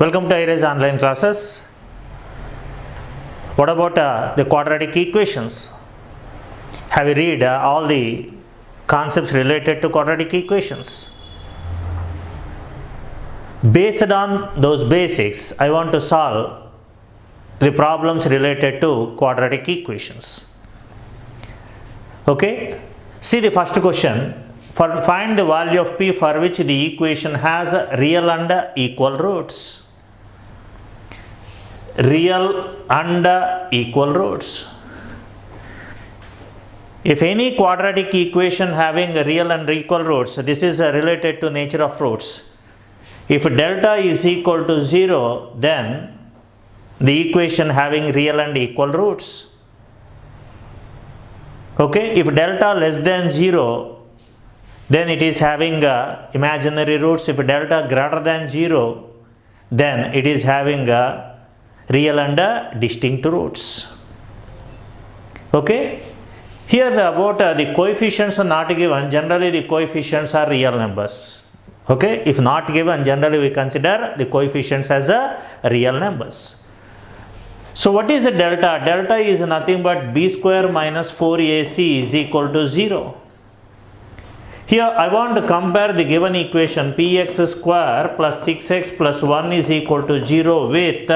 Welcome to iRise online classes. What about the quadratic equations? Have you read all the concepts related to quadratic equations? Based on those basics, I want to solve the problems related to quadratic equations. Okay, see the first question. Find the value of p for which the equation has real and equal roots. Real and equal roots. If any quadratic equation having real and equal roots, this is related to nature of roots. If delta is equal to 0, then the equation having real and equal roots. Okay, if delta less than 0, then it is having imaginary roots. If delta greater than 0, then it is having real and distinct roots. Okay, here about the coefficients are not given. Generally the coefficients are real numbers. Okay, if not given, generally we consider the coefficients as real numbers. So what is the delta? Delta is nothing but b square minus 4ac is equal to 0. Here I want to compare the given equation px square plus 6x plus 1 is equal to 0 with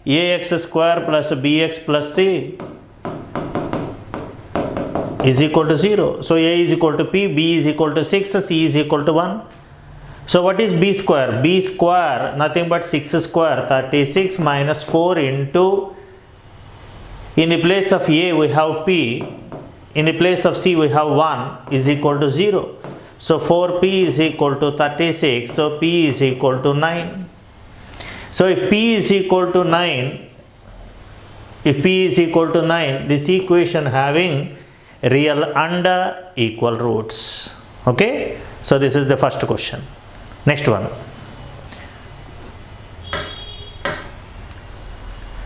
ax square plus bx plus c is equal to 0. So a is equal to p, b is equal to 6, c is equal to 1. So what is b square? B square nothing but 6 square, 36 minus 4 into, in the place of a we have p, in the place of c we have 1 is equal to 0. So 4p is equal to 36, so p is equal to 9. So if p is equal to 9, this equation having real and equal roots. Okay, so this is the first question. Next one.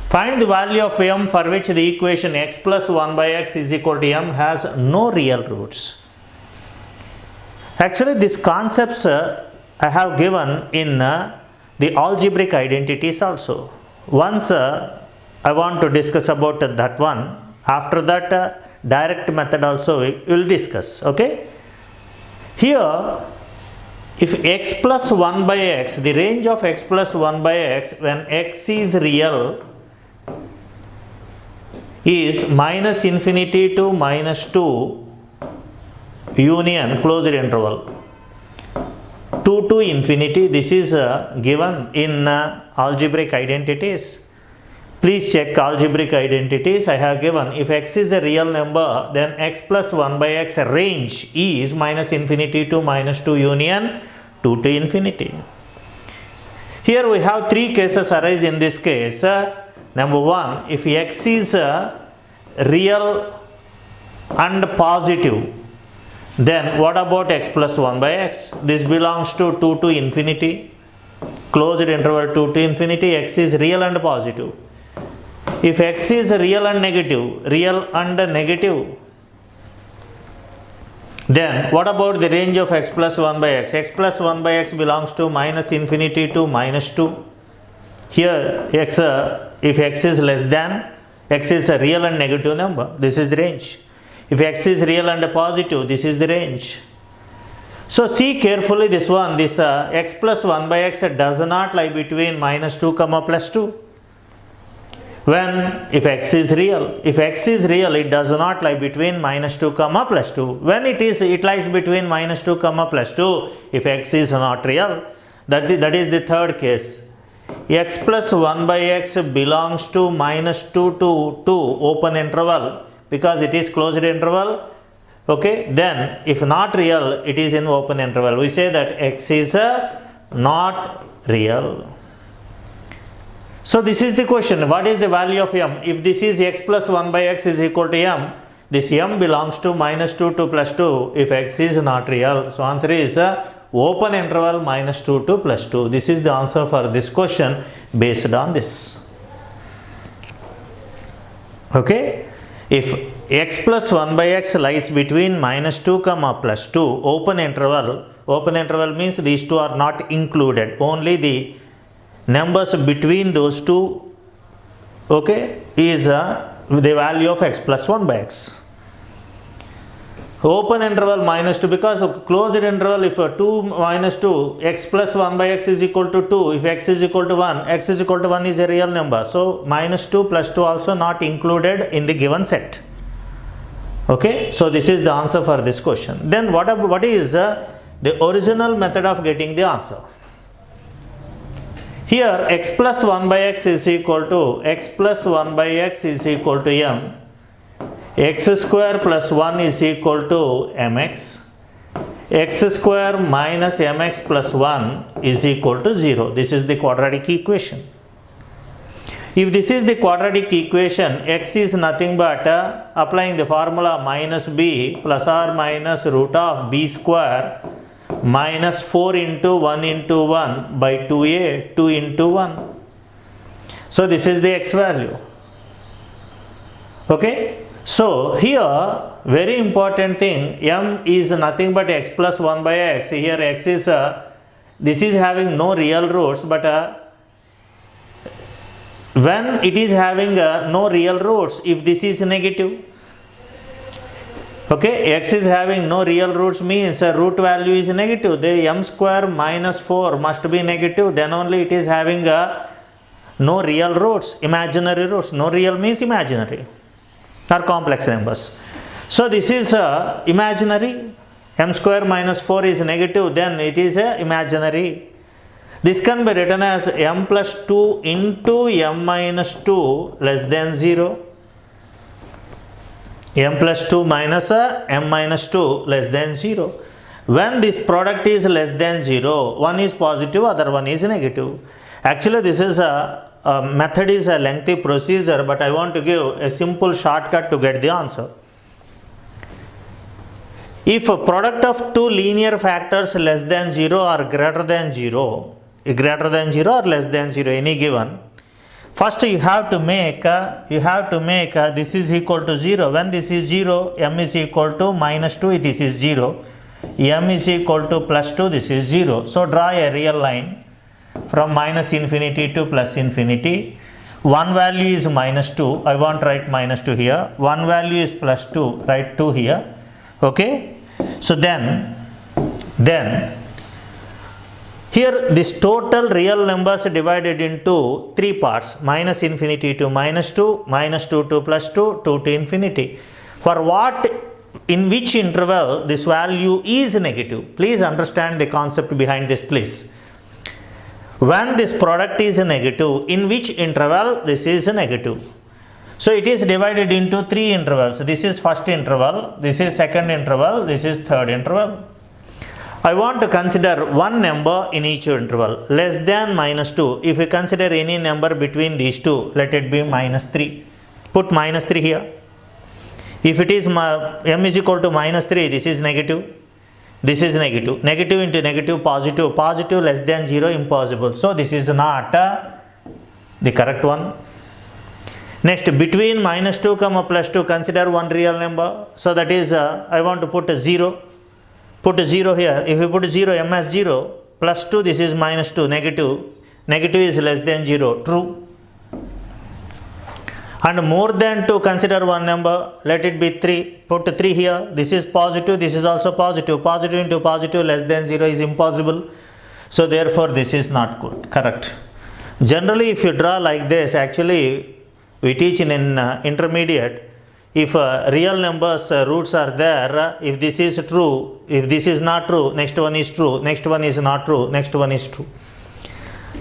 Find the value of m for which the equation x plus 1 by x is equal to m has no real roots. Actually, these concepts I have given in the algebraic identities also. Once I want to discuss about that one. After that direct method also we will discuss. Okay. Here, if x plus 1 by x, the range of x plus 1 by x when x is real is minus infinity to minus 2 union closed interval 2 to infinity. This is given in algebraic identities. Please check algebraic identities. I have given if x is a real number, then x plus 1 by x range is minus infinity to minus 2 union 2 to infinity. Here we have three cases arise in this case. Number one, if x is real and positive, then what about x plus 1 by x? This belongs to 2 to infinity, closed interval 2 to infinity. X is real and positive. If x is real and negative, then what about the range of x plus 1 by x? X plus 1 by x belongs to minus infinity to minus 2. Here x, if x is less than, x is a real and negative number, this is the range. If x is real and positive, this is the range. So see carefully this one, this x plus 1 by x does not lie between minus 2 comma plus 2. When if x is real, it does not lie between minus 2 comma plus 2. When it lies between minus 2 comma plus 2, if x is not real, that is the third case. X plus 1 by x belongs to minus 2 to 2 open interval, because it is closed interval. Okay, then if not real, it is in open interval. We say that x is not real. So this is the question, what is the value of m? If this is x plus 1 by x is equal to m, this m belongs to minus 2 to plus 2 if x is not real. So answer is open interval minus 2 to plus 2. This is the answer for this question based on this. Okay, if x plus 1 by x lies between minus 2 comma plus 2 open interval means these two are not included, only the numbers between those two, okay, is the value of x plus 1 by x. Open interval minus 2, because of closed interval, if 2 minus 2, x plus 1 by x is equal to 2, if x is equal to 1, x is equal to 1 is a real number. So minus 2 plus 2 also not included in the given set. Okay, so this is the answer for this question. Then what is the original method of getting the answer? Here x plus 1 by x is equal to x plus 1 by x is equal to m, x square plus 1 is equal to mx, x square minus mx plus 1 is equal to 0. This is the quadratic equation. If this is the quadratic equation, x is nothing but applying the formula minus b plus or minus root of b square minus 4 into 1 into 1 by 2a, 2 into 1. So this is the x value. Okay. So here very important thing, m is nothing but x plus 1 by x. Here x is this is having no real roots, but when it is having no real roots, if this is negative, okay, x is having no real roots means root value is negative. The m square minus 4 must be negative, then only it is having no real roots, imaginary roots. No real means imaginary or complex numbers. So this is imaginary, m square minus 4 is negative, then it is imaginary. This can be written as m plus 2 into m minus 2 less than 0. m plus 2 minus m minus 2 less than 0. When this product is less than 0, one is positive, other one is negative. Actually this is method is a lengthy procedure, but I want to give a simple shortcut to get the answer. If a product of two linear factors less than 0 or greater than 0, or less than 0, any given, first you have to make this is equal to 0. When this is 0, m is equal to minus 2, this is 0. m is equal to plus 2, this is 0. So draw a real line from minus infinity to plus infinity. One value is minus 2, I want to write minus 2 here. One value is plus 2, write 2 here. Okay. So then here this total real numbers divided into three parts: minus infinity to minus 2, minus 2 to plus 2, 2 to infinity. For what, in which interval this value is negative? Please understand the concept behind this, please. When this product is negative, in which interval this is negative? So it is divided into three intervals. This is first interval, this is second interval, this is third interval. I want to consider one number in each interval, less than minus 2. If we consider any number between these two, let it be minus 3. Put minus 3 here. If it is m is equal to minus 3, this is negative. This is negative. Negative into negative, positive. Positive less than 0, impossible. So this is not the correct one. Next, between minus 2 comma plus 2, consider one real number. So that is, I want to put a 0. Put a 0 here. If we put 0, m as 0, plus 2, this is minus 2, negative. Negative is less than 0, true. And more than 2, consider one number, let it be 3. Put 3 here. This is positive, this is also positive. Positive into positive less than 0 is impossible. So therefore this is not good, correct. Generally if you draw like this, actually we teach in intermediate, if real numbers roots are there, if this is true, if this is not true, next one is true, next one is not true, next one is true.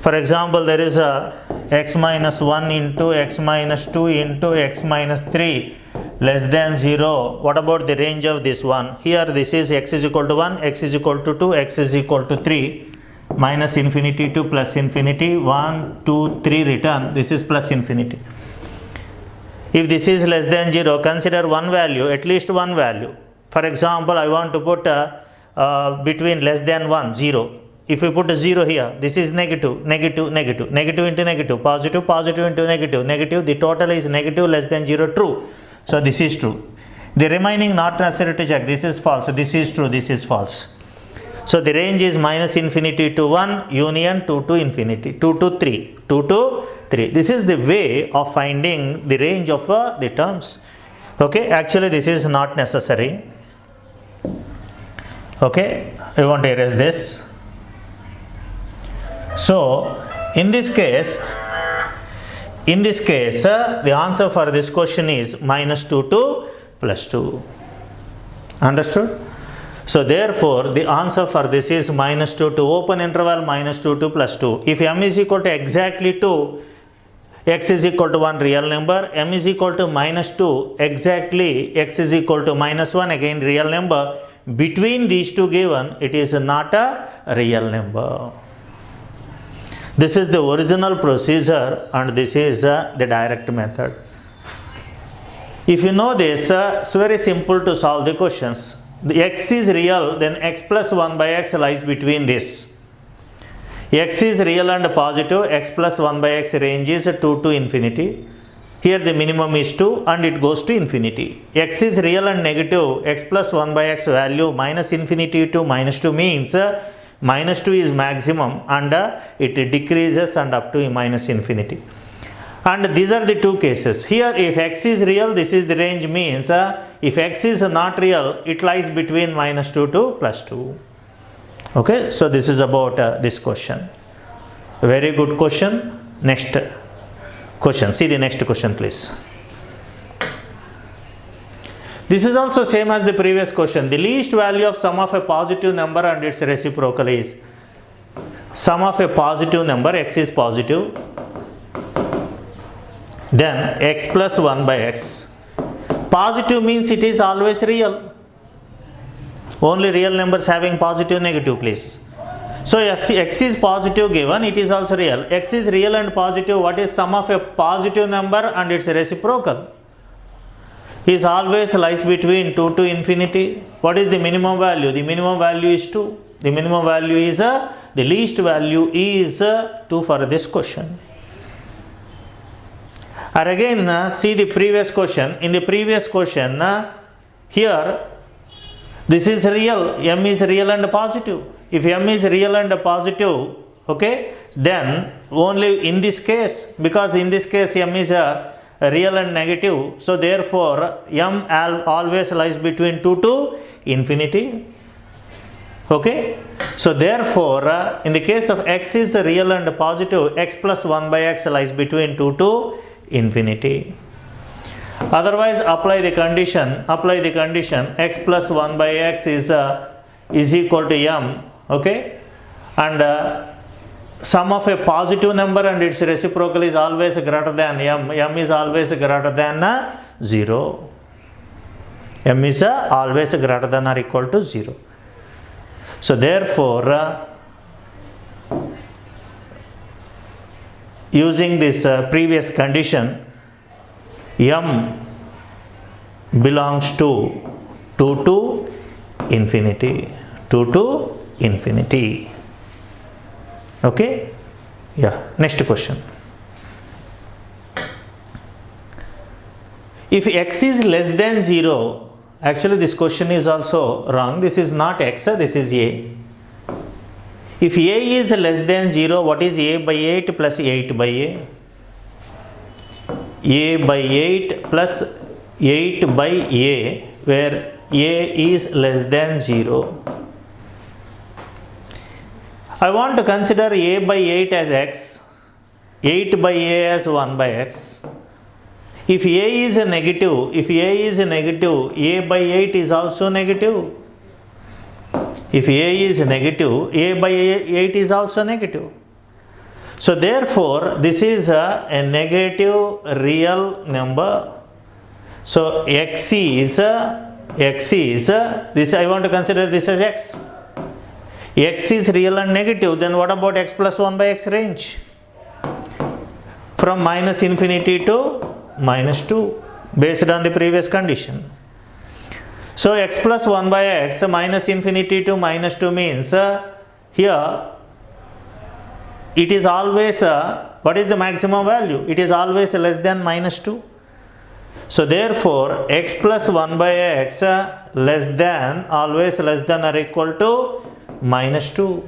For example, there is a x minus 1 into x minus 2 into x minus 3 less than 0. What about the range of this one? Here this is x is equal to 1, x is equal to 2, x is equal to 3. Minus infinity to plus infinity, 1, 2, 3 return. This is plus infinity. If this is less than 0, consider one value, at least one value. For example, I want to put between less than 1, 0. If we put a 0 here, this is negative, negative, negative, negative into negative, positive, positive into negative, negative, the total is negative less than 0, true. So this is true. The remaining not necessary to check, this is false, this is true, this is false. So the range is minus infinity to 1 union 2 to infinity, 2 to 3, 2 to 3. This is the way of finding the range of the terms. Okay, actually this is not necessary. Okay, I want to erase this. So in this case, the answer for this question is minus 2 to plus 2. Understood? So therefore the answer for this is minus 2 to open interval minus 2 to plus 2. If m is equal to exactly 2, x is equal to 1 real number, m is equal to minus 2, exactly x is equal to minus 1, again real number. Between these two given, it is not a real number. This is the original procedure and this is the direct method. If you know this, it's very simple to solve the questions. The x is real, then x plus 1 by x lies between this. X is real and positive, x plus 1 by x range is 2 to infinity. Here the minimum is 2 and it goes to infinity. X is real and negative, x plus 1 by x value minus infinity to minus 2 means minus 2 is maximum and it decreases and up to minus infinity. And these are the two cases. Here if x is real, this is the range means if x is not real, it lies between minus 2 to plus 2. Okay, so this is about this question. Very good question. Next question. See the next question please. This is also same as the previous question. The least value of sum of a positive number and its reciprocal is sum of a positive number, x is positive, then x plus 1 by x. Positive means it is always real. Only real numbers having positive, negative please. So if x is positive given, it is also real. X is real and positive. What is sum of a positive number and its reciprocal? Is always lies between 2 to infinity. What is the minimum value? The minimum value is 2. The minimum value is the least value is 2 for this question. And again see the previous question. In the previous question here this is real, m is real and positive. If m is real and positive, okay, then only in this case, because in this case m is real and negative, so therefore m always lies between 2 to infinity. Okay, so therefore in the case of x is real and positive, x plus 1 by x lies between 2 to infinity. Otherwise apply the condition x plus 1 by x is equal to m. Okay, and sum of a positive number and its reciprocal is always greater than m is always greater than 0. M is always greater than or equal to 0. So therefore using this previous condition, m belongs to 2 to infinity. 2 to infinity. Okay, yeah. Next question. If x is less than 0, actually this question is also wrong. This is not x, this is a. If a is less than 0, what is a by 8 plus 8 by a? A by 8 plus 8 by a, where a is less than 0. I want to consider a by 8 as x, 8 by a as 1 by x. If a is negative, a by 8 is also negative. If a is negative, a by 8 is also negative. So therefore this is a negative real number. So x is this, I want to consider this as x. X is real and negative, then what about x plus 1 by x range? From minus infinity to minus 2 based on the previous condition. So x plus 1 by x minus infinity to minus 2 means here it is always what is the maximum value? It is always less than minus 2. So therefore x plus 1 by x always less than or equal to minus 2,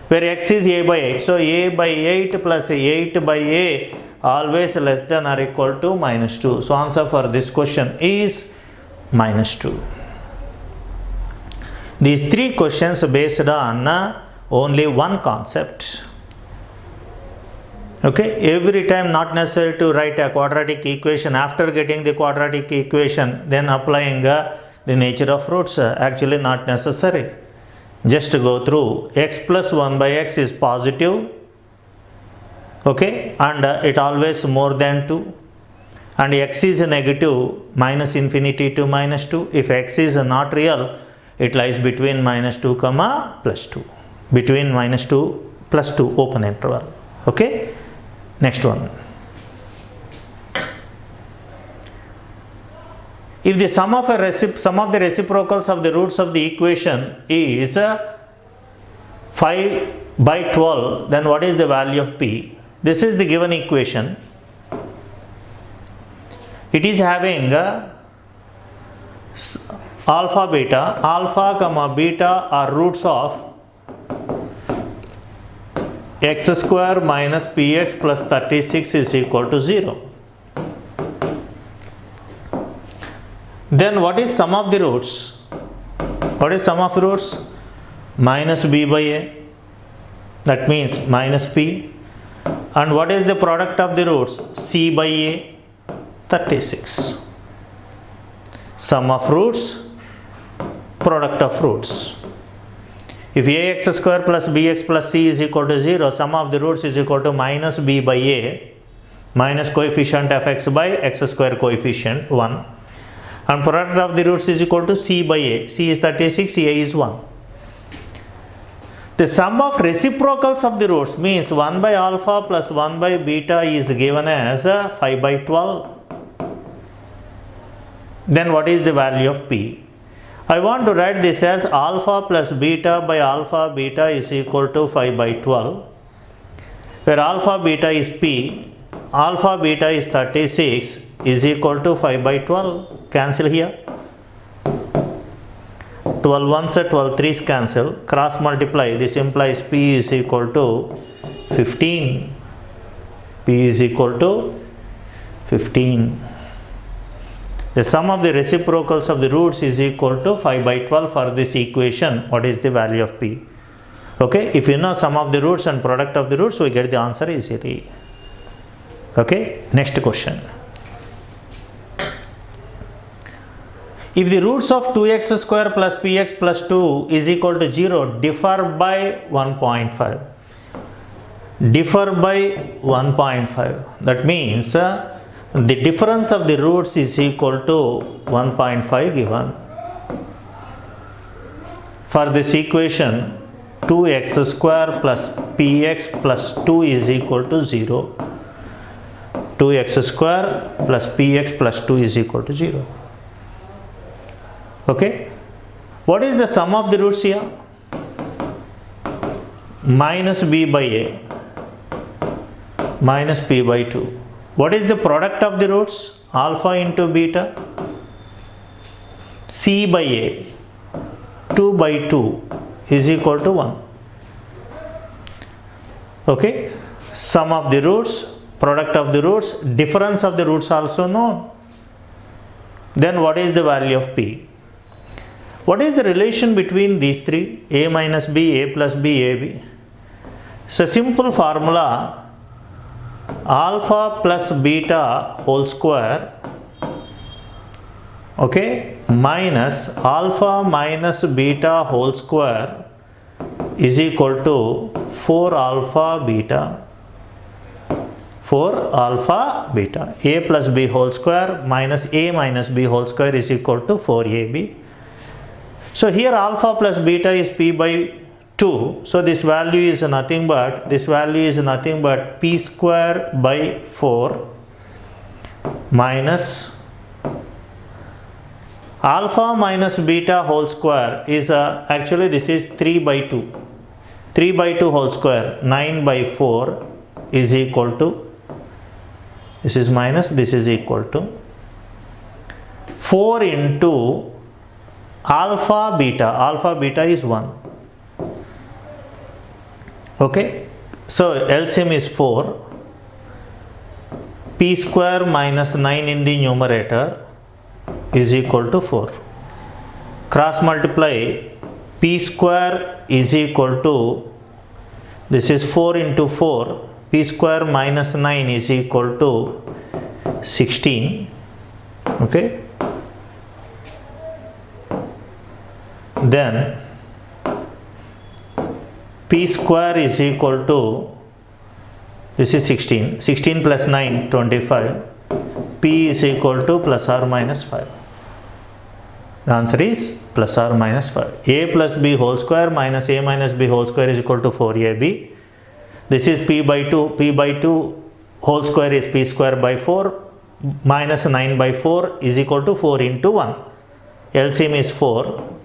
where x is a by 8. So a by 8 plus 8 by a always less than or equal to minus 2. So answer for this question is minus 2. These three questions based on only one concept. Okay, every time not necessary to write a quadratic equation. After getting the quadratic equation, then applying the nature of roots, actually not necessary. Just go through x plus 1 by x is positive, okay, and it always more than 2, and x is negative, minus infinity to minus 2. If x is not real, it lies between minus 2 comma plus 2, between minus 2 plus 2 open interval. Okay, next one. If the sum of the reciprocals of the roots of the equation is 5 by 12, then what is the value of p? This is the given equation. It is having alpha comma beta are roots of x square minus px plus 36 is equal to 0. Then what is sum of the roots? What is sum of roots? Minus b by a, that means minus p. And what is the product of the roots? C by a, 36. Sum of roots, product of roots. If ax square plus bx plus c is equal to 0, sum of the roots is equal to minus b by a, minus coefficient of x by x square coefficient 1. And product of the roots is equal to c by a. C is 36, a is 1. The sum of reciprocals of the roots means 1 by alpha plus 1 by beta is given as 5 by 12. Then what is the value of p? I want to write this as alpha plus beta by alpha beta is equal to 5 by 12, where alpha beta is p, alpha beta is 36 is equal to 5 by 12. Cancel here. 12 ones, 12 threes cancel. Cross multiply. This implies p is equal to 15. P is equal to 15. The sum of the reciprocals of the roots is equal to 5 by 12 for this equation. What is the value of p? Okay, if you know sum of the roots and product of the roots, we get the answer easily. Okay, next question. If the roots of 2x square plus px plus 2 is equal to 0, differ by 1.5. Differ by 1.5. That means the difference of the roots is equal to 1.5 given. For this equation, 2x square plus px plus 2 is equal to 0. 2x square plus px plus 2 is equal to 0. Okay, what is the sum of the roots here? Minus b by a minus p by 2. What is the product of the roots? Alpha into beta, c by a, 2 by 2 is equal to 1. Okay, sum of the roots, product of the roots, difference of the roots also known. Then what is the value of p? What is the relation between these three? A minus b, a plus b, ab. So simple formula, alpha plus beta whole square, okay, minus alpha minus beta whole square is equal to 4 alpha beta. 4 alpha beta. A plus b whole square minus a minus b whole square is equal to 4ab. So here alpha plus beta is p by 2. So this value is nothing but p square by 4 minus alpha minus beta whole square is actually this is 3 by 2. 3 by 2 whole square, 9 by 4 is equal to, this is minus, this is equal to 4 into alpha beta is 1. Okay, so LCM is 4. P square minus 9 in the numerator is equal to 4. Cross multiply, P square is equal to, this is 4 into 4, P square minus 9 is equal to 16. Okay, then P square is equal to, this is 16, 16 plus 9, 25, P is equal to plus or minus 5. The answer is plus or minus 5. A plus B whole square minus A minus B whole square is equal to 4AB. This is P by 2, P by 2 whole square is P square by 4 minus 9 by 4 is equal to 4 into 1. LCM is 4.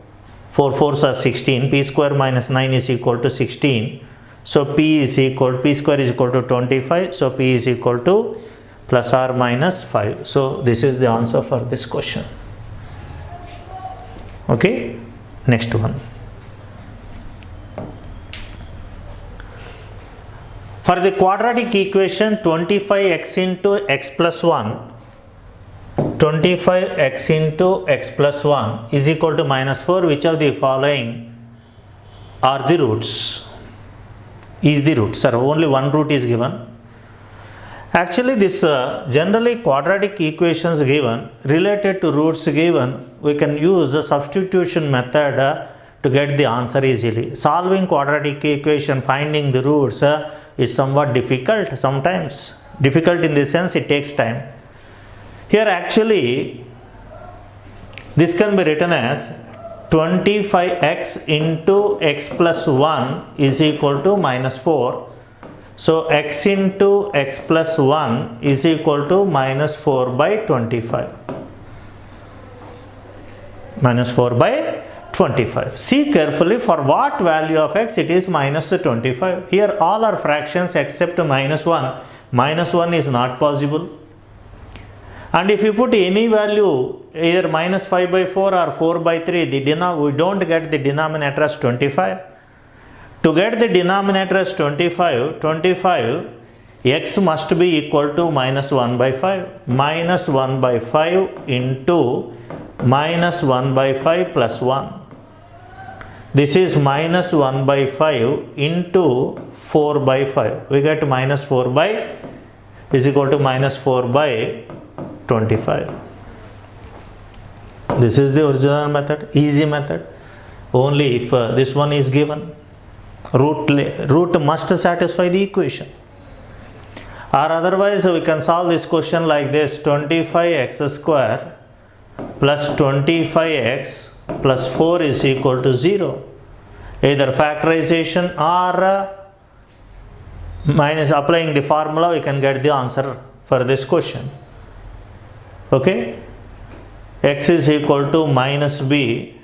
4 4s are 16. P square minus 9 is equal to 16. So P square is equal to 25. So P is equal to plus or minus 5. So this is the answer for this question. Okay, next one. For the quadratic equation 25x into x plus 1, 25x into x plus 1 is equal to minus 4, which of the following are the roots? Is the root? Sir, only one root is given. Actually, this generally quadratic equations given related to roots given, we can use the substitution method to get the answer easily. Solving quadratic equation, finding the roots is somewhat difficult sometimes. Difficult in the sense it takes time. Here actually this can be written as 25x into x plus 1 is equal to minus 4. So x into x plus 1 is equal to minus 4 by 25. Minus 4 by 25. See carefully for what value of x it is minus 25. Here all are fractions except minus 1. Minus 1 is not possible. And if you put any value either minus 5 by 4 or 4 by 3, we don't get the denominator as 25. To get the denominator as 25, x must be equal to minus 1 by 5. Minus 1 by 5 into minus 1 by 5 plus 1. This is minus 1 by 5 into 4 by 5. We get minus 4 by is equal to minus 4 by 25. This is the original method, easy method. Only if this one is given, root must satisfy the equation. Or otherwise we can solve this question like this: 25x square plus 25x plus 4 is equal to 0. Either factorization or minus applying the formula, we can get the answer for this question. Okay, x is equal to minus b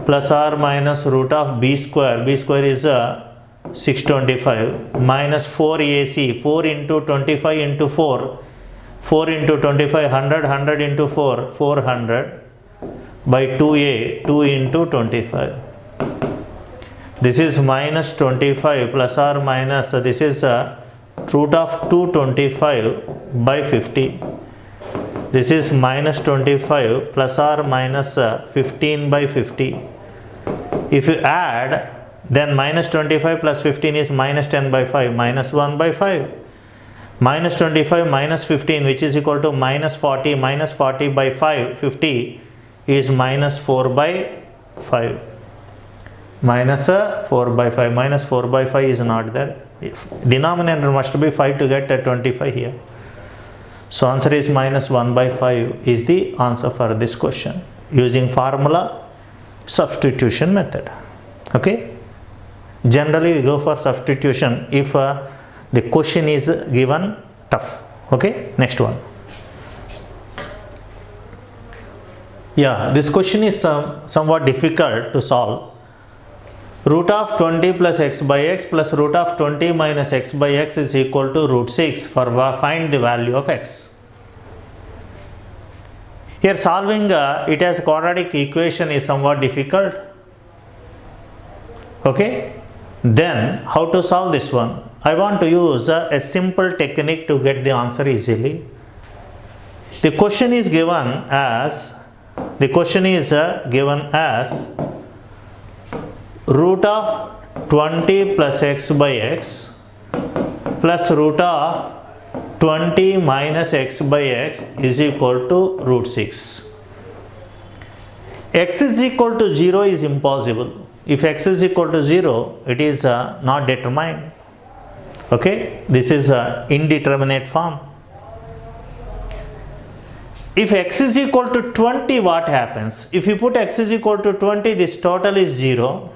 plus or minus root of b square. B square is 625 minus 4ac, 4 into 25 into 4, 4 into 25, 100 into 4, 400 by 2a, 2 into 25. This is minus 25 plus or minus, this is root of 225 by 50. This is minus 25 plus or minus 15 by 50. If you add, then minus 25 plus 15 is minus 10 by 5, minus 1 by 5. Minus 25 minus 15, which is equal to minus 40, minus 40 by 5, 50 is minus 4 by 5. Minus 4 by 5, minus 4 by 5 is not there. Denominator must be 5 to get a 25 here. So answer is minus 1 by 5 is the answer for this question using formula substitution method. Okay. Generally we go for substitution if the question is given tough. Okay. Next one. Yeah, this question is somewhat difficult to solve. Root of 20 plus x by x plus root of 20 minus x by x is equal to root 6 for find the value of x. Here solving it as quadratic equation is somewhat difficult. Okay, Then how to solve this one? I want to use a simple technique to get the answer easily. The question is given as root of 20 plus x by x plus root of 20 minus x by x is equal to root 6. X is equal to 0 is impossible. If x is equal to 0, it is not determined. Okay, this is indeterminate form. If x is equal to 20, what happens? If you put x is equal to 20, this total is 0.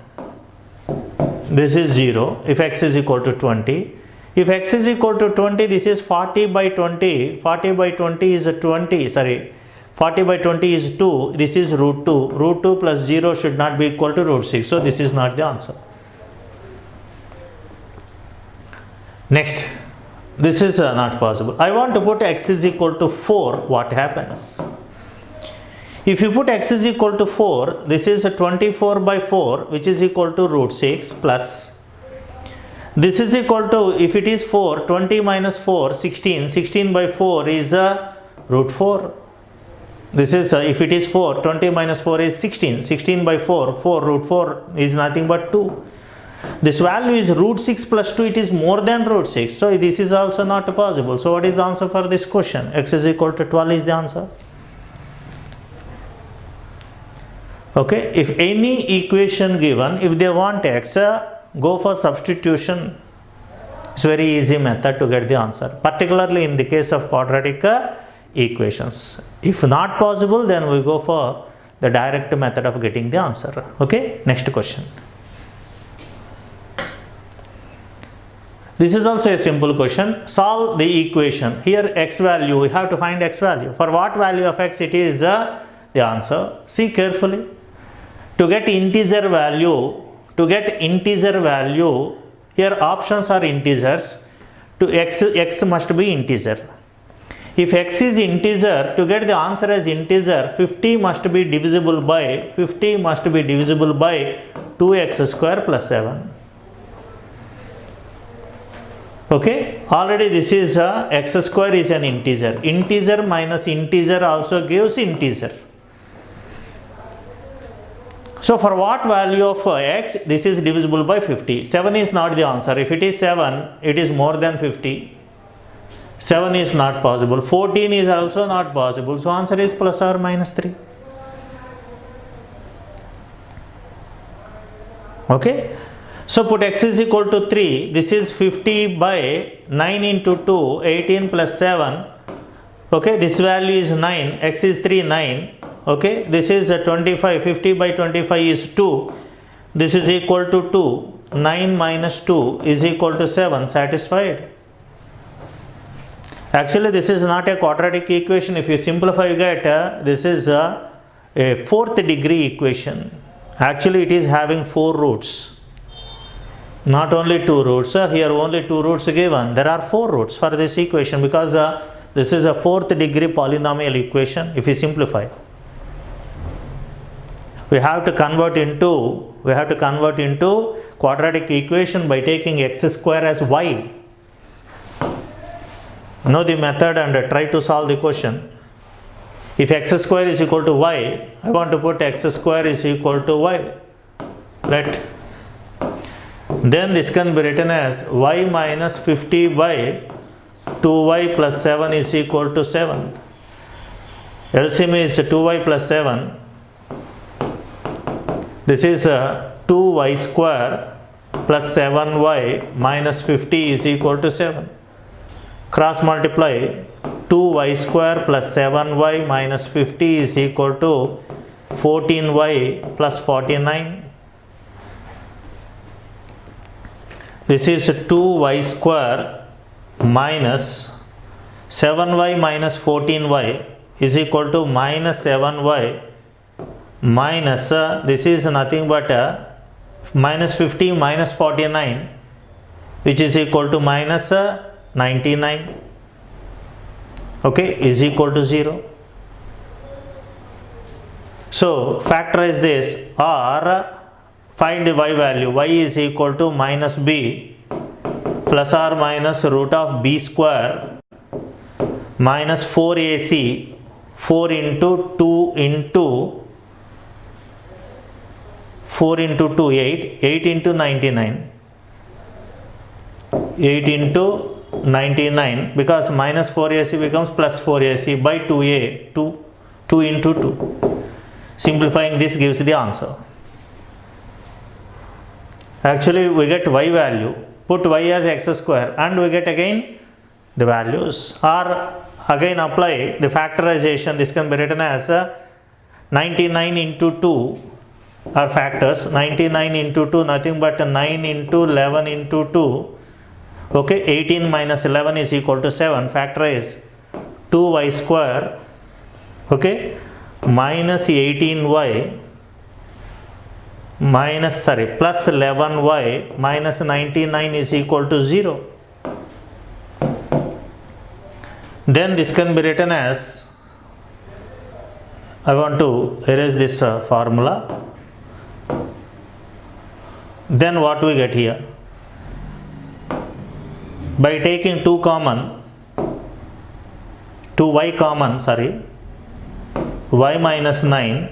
This is 0 if x is equal to 20. If x is equal to 20, this is 40 by 20. 40 by 20 is 20. Sorry, 40 by 20 is 2. This is root 2. Root 2 plus 0 should not be equal to root 6. So this is not the answer. Next, this is not possible. I want to put x is equal to 4. What happens? If you put x is equal to 4, this is 24 by 4, which is equal to root 6 plus. This is equal to, if it is 4, 20 minus 4, 16. 16 by 4 is root 4. This is, if it is 4, 20 minus 4 is 16. 16 by 4, 4 root 4 is nothing but 2. This value is root 6 plus 2, it is more than root 6. So this is also not possible. So what is the answer for this question? X is equal to 12 is the answer. Okay, if any equation given, if they want x, go for substitution. It's very easy method to get the answer, particularly in the case of quadratic equations. If not possible, then we go for the direct method of getting the answer. Okay, next question. This is also a simple question. Solve the equation. Here x value, we have to find x value. For what value of x it is the answer? See carefully. To get integer value, here options are integers. To x must be integer. If x is integer, to get the answer as integer, 50 must be divisible by 2x square plus 7. Okay, already this is x square is an integer. Integer minus integer also gives integer. So for what value of x, this is divisible by 50. 7 is not the answer. If it is 7, it is more than 50. 7 is not possible. 14 is also not possible. So answer is plus or minus 3. Okay. So put x is equal to 3. This is 50 by 9 into 2, 18 plus 7. Okay, this value is 9. X is 3, 9. Okay, this is 25. 50 by 25 is 2. This is equal to 2. 9 minus 2 is equal to 7. Satisfied? Actually, this is not a quadratic equation. If you simplify, you get this is a fourth degree equation. Actually, it is having 4 roots. Not only 2 roots. Here only 2 roots given. There are 4 roots for this equation because this is a fourth degree polynomial equation. If you simplify, we have to convert into quadratic equation by taking x square as y. Know the method and try to solve the question. If x square is equal to y, I want to put x square is equal to y. Then this can be written as y minus 50 by 2y plus 7 is equal to 7. LCM is 2y plus 7. This is 2y square plus 7y minus 50 is equal to 7. Cross multiply. 2y square plus 7y minus 50 is equal to 14y plus 49. This is 2y square minus 7y minus 14y is equal to minus 7y minus this is nothing but minus 50 minus 49, which is equal to minus 99. Okay, is equal to 0. So factorize this, or find the y value. Y is equal to minus b plus or minus root of b square minus 4ac, 4 into 2 into 4 into 2, 8, 8 into 99, 8 into 99, because minus 4ac becomes plus 4ac by 2a, 2 into 2. Simplifying this gives the answer. Actually we get y value, put y as x square, and we get again the values. Or again apply the factorization. This can be written as 99 into 2 are factors. 99 into 2 nothing but 9 into 11 into 2. Okay, 18 minus 11 is equal to 7. Factorize 2y square, okay, minus 18y plus 11y minus 99 is equal to 0. Then this can be written as, I want to erase this formula. Then what we get here? By taking 2y common, y minus 9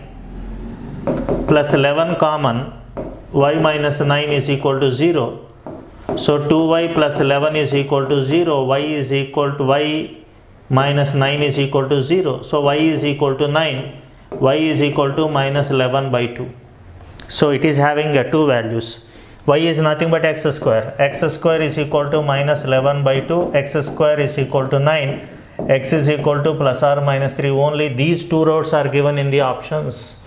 plus 11 common, y minus 9 is equal to 0. So 2y plus 11 is equal to 0, y minus 9 is equal to 0. So y is equal to 9, y is equal to minus 11 by 2. So it is having two values. Y is nothing but x square. X square is equal to minus 11 by 2. X square is equal to 9. X is equal to plus or minus 3. Only these two rows are given in the options.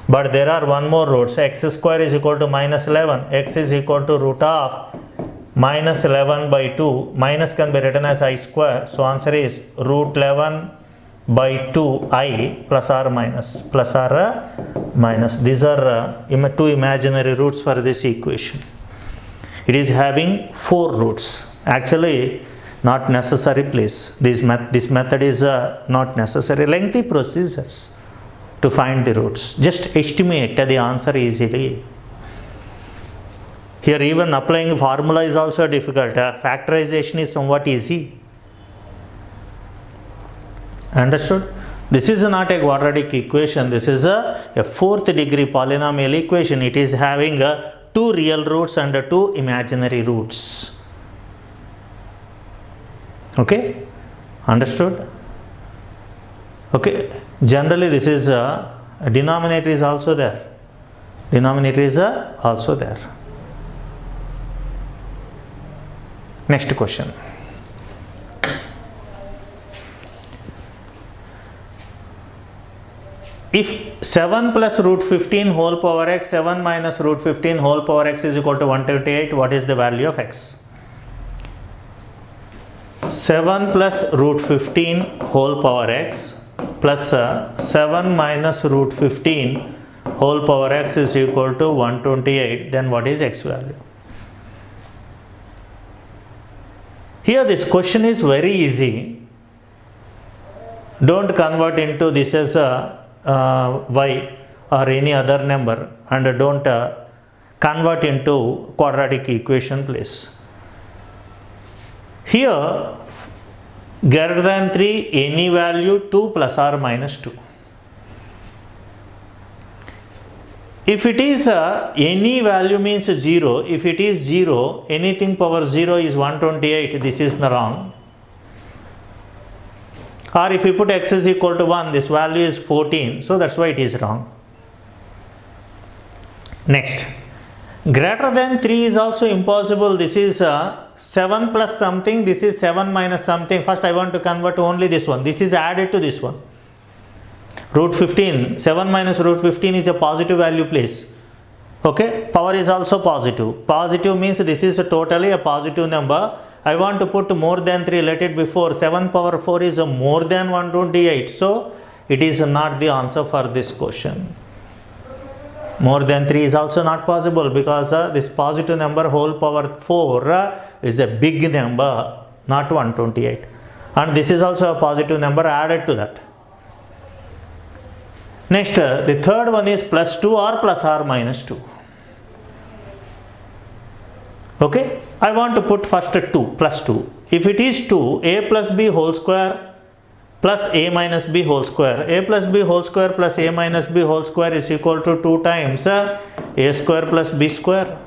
But there are one more rows. X square is equal to minus 11. X is equal to root of minus 11 by 2. Minus can be written as I square. So answer is root 11 by 2i plus or minus. These are two imaginary roots for this equation. It is having 4 roots. Actually not necessary, please. This method is not necessary. Lengthy procedures to find the roots. Just estimate the answer easily. Here even applying formula is also difficult. Factorization is somewhat easy. Understood? This is not a quadratic equation. This is a 4th degree polynomial equation. It is having 2 real roots and 2 imaginary roots. Okay? Understood? Okay. Generally this is denominator is also there. Denominator is also there. Next question. If 7 plus root 15 whole power x, 7 minus root 15 whole power x is equal to 128, what is the value of x? 7 plus root 15 whole power x plus 7 minus root 15 whole power x is equal to 128. Then what is x value? Here this question is very easy. Don't convert into this as y or any other number, and don't convert into quadratic equation, please. Here greater than 3, any value 2 plus or minus 2. If it is any value means 0, if it is 0, anything power 0 is 128, this is wrong. Or if you put x is equal to 1, this value is 14, so that's why it is wrong. Next, greater than 3 is also impossible. This is 7 plus something, this is 7 minus something. First I want to convert only this one. This is added to this one. Root 15, 7 minus root 15 is a positive value, please. Okay, power is also positive. Positive means this is totally a positive number. I want to put more than 3, let it be 4. 7 power 4 is more than 128. So it is not the answer for this question. More than 3 is also not possible, because this positive number whole power 4 is a big number, not 128. And this is also a positive number added to that. Next, the third one is plus 2 or plus or minus 2. Okay, I want to put first 2 plus 2. If it is 2, a plus b whole square plus a minus b whole square, a plus b whole square plus a minus b whole square is equal to 2 times a square plus b square.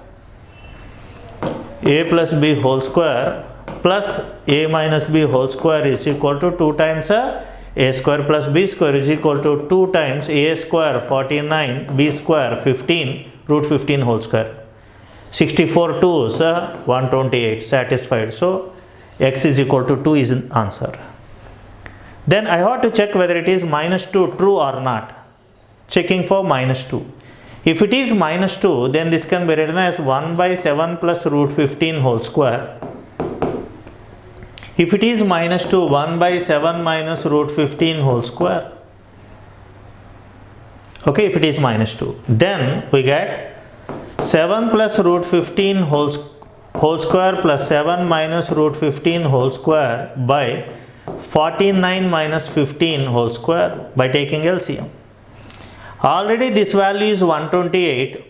A plus b whole square plus a minus b whole square is equal to 2 times a square plus b square is equal to 2 times a square 49 b square 15 root 15 whole square. 64 2s 128 satisfied. So x is equal to 2 is an answer. Then I have to check whether it is minus 2 true or not. Checking for minus 2. If it is minus 2, then this can be written as 1 by 7 plus root 15 whole square. If it is minus 2, 1 by 7 minus root 15 whole square. Okay, if it is minus 2. Then we get 7 plus root 15 whole square plus 7 minus root 15 whole square by 49 minus 15 whole square by taking LCM. Already this value is 128.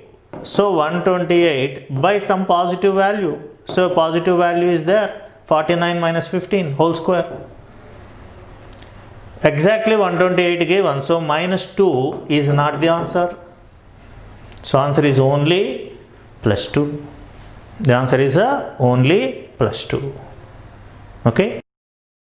So 128 by some positive value. So positive value is there. 49 minus 15 whole square. Exactly 128 given. So minus 2 is not the answer. So answer is only plus 2. The answer is only plus 2. Okay.